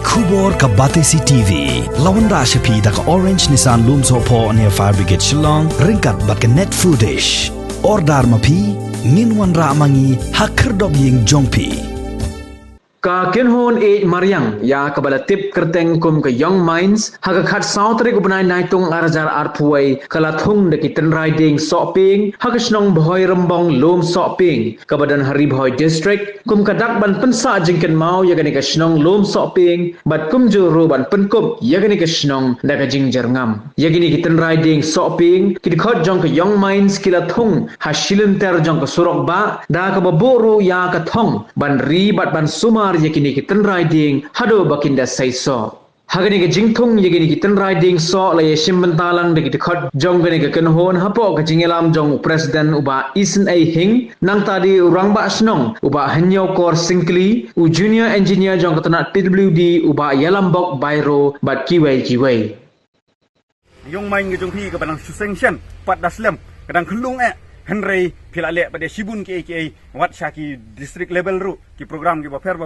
Kubor ka Batesi TV. Lawan Rashapi da ka Orange Nissan Loom Sopo near Fire Brigade Shnong. Ringkat bat ka net footage. Ordar mapi. Nginwan ra mangi hakerdog ying jongpi. Ka kenhon Mariang ya kabala tip kerteng kum ke Young Minds haka khat sautre ko banai nai tung arajar arthuai kala Thung de kiten riding Sohpieng haka Shnong Bhoirymbong lom Sohpieng kabadan Hari Bhoi district kum kadak ban pensa jingken mau ya gani ka Shnong lom Sohpieng bat kum juru ban penkum ya gani ka Shnong da ka Pynjyrngam ya gani kiten riding Sohpieng kidkhot jong ke Young Minds kila Thung hasilun ter jong ka surok ba da ka baburu ya ka Thung ban ri bat ban sumar yakini kiten riding hado bakinda saiso hagani ke jingthung yakini kiten riding so la yeshim bentalang de khot jong gani ke kenhon hapo ke jingelam jong president uba isen ai hing nang tadi urang ba Shnong uba hanyo kor singkli u junior engineer jong ketanat PWD uba yalambok bairo bat kiwai Yung main ke jong pi ke banang susengsian pat daslam kadang kelung Henry pilale pada Shibun ke wat syaki district level ru ki program ki baper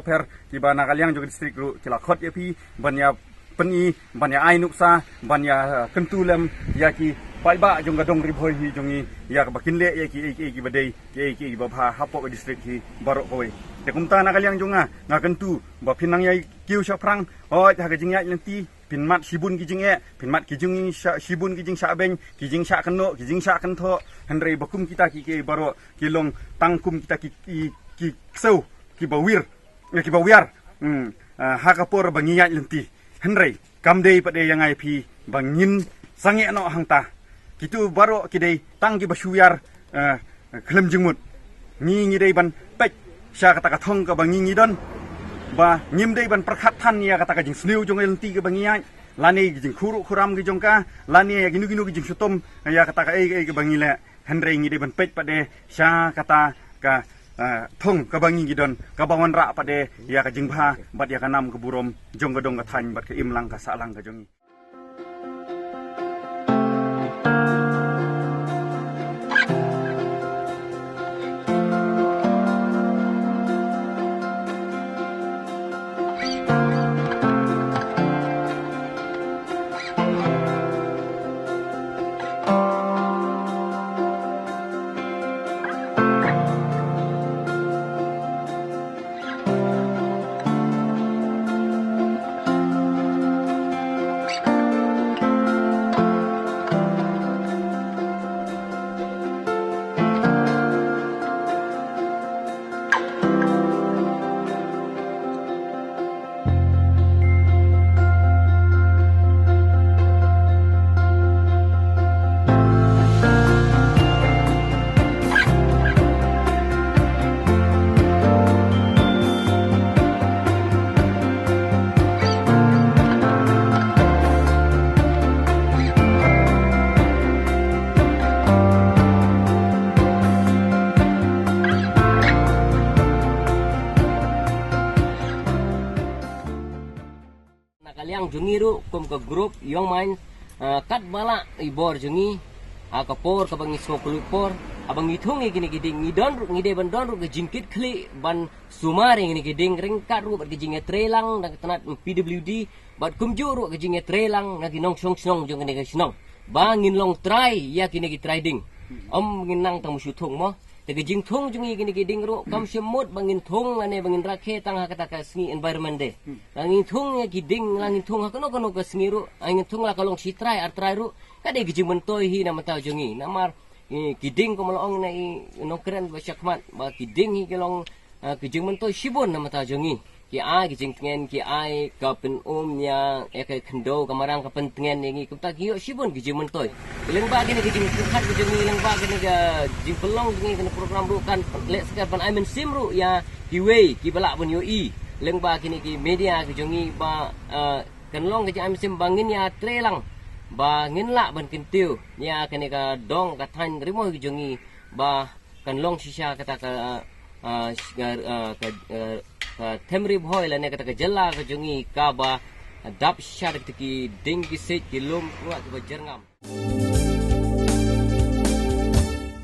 ki bana kaliang juga district ru ki lakhot ya pi banya peni banya ainuksa banya kentulem ya ki paiba jong gadong ribhoi hi jongi ya bakinle ya ki badai ki babha hapo ke district hi barok koi te kumta na kaliang jonga nga kentu ba pinang ya kiu syaprang oh ha ke jingya lenti pinmat Shibun kijing pinmat kijing Shibun kijing Sabeng kijing syak keno kijing syak kentho Henry bakum kita ki baro kilong tangkum kita ki seu ki bawir ki bawiar hakapor bangiya lenti Henry kamdei pade yang ai pi bangin sange no hangta kitu baro kidei tang ki basuyar klem jengmut ngi dei ban pek sya kata ka Thong ka bangi don ba nyimdei ban perkhatan ya kata ka jing sniu jong lenti ke bangiya lani jing khuru khuram gi jongka lani ya ginu gi jing sutom ya kata ka ke bangile Henry ngi dei ban pek pade sya kata ka Thung ka bangi gidon ka bawan ra pade ya ka jing bha bat ya ka nam ke burom jong gadong ka than bat ke imlang ka salang ka jongi kaliang jungi ru kum ke grup Young Minds kat bala ibor jungi kapor ka bangi smo kulupor abang ngithung gini giding ngidon ru ngide ban don ru ke jingkit kli ban sumari ngini giding ringkat ru bat ke jinge trelang dan ketanat PWD bat kumju ru ke jinge trelang na ginong Shnong jong ngini ke Shnong bangin long try ya kini ki trading nginang tang musuthung mo te jing Thung jungi gini giding ru kam semut bangin Thung ane bangin rakhe tang kata ka sngi environment de langin Thung ya giding langin Thung kono ka sngi ru angin Thung la kalong sitrai artrai ru kade gijing mentoi hi nama tau jungi namar giding ko malong na nokren ba syakmat ba giding hi kalong gijing mentoi Shibun nama tau jungi ki ai gijing tengen ki ai ka pen nya ka khendo kamarang ka pen tengen ngi kumta ki Shibun gijing mentoi leng ba gini gijing khat gijing leng ba gini ga jing pelong ngi kena program ru kan lek sekar pan aimen sim ru ya ki wei ki balak pun yo i leng ba gini ki media ki jongi ba kan long ki aimen sim bangin ya trelang ba ngin la ban kintiu ya kene ka dong ka than rimo ki jongi ba kan long shisha kata ka temri bhoi la ne kata ka jalla ka jongi ka ba dap shar ki ding ki se ki lom kuat ka Pynjyrngam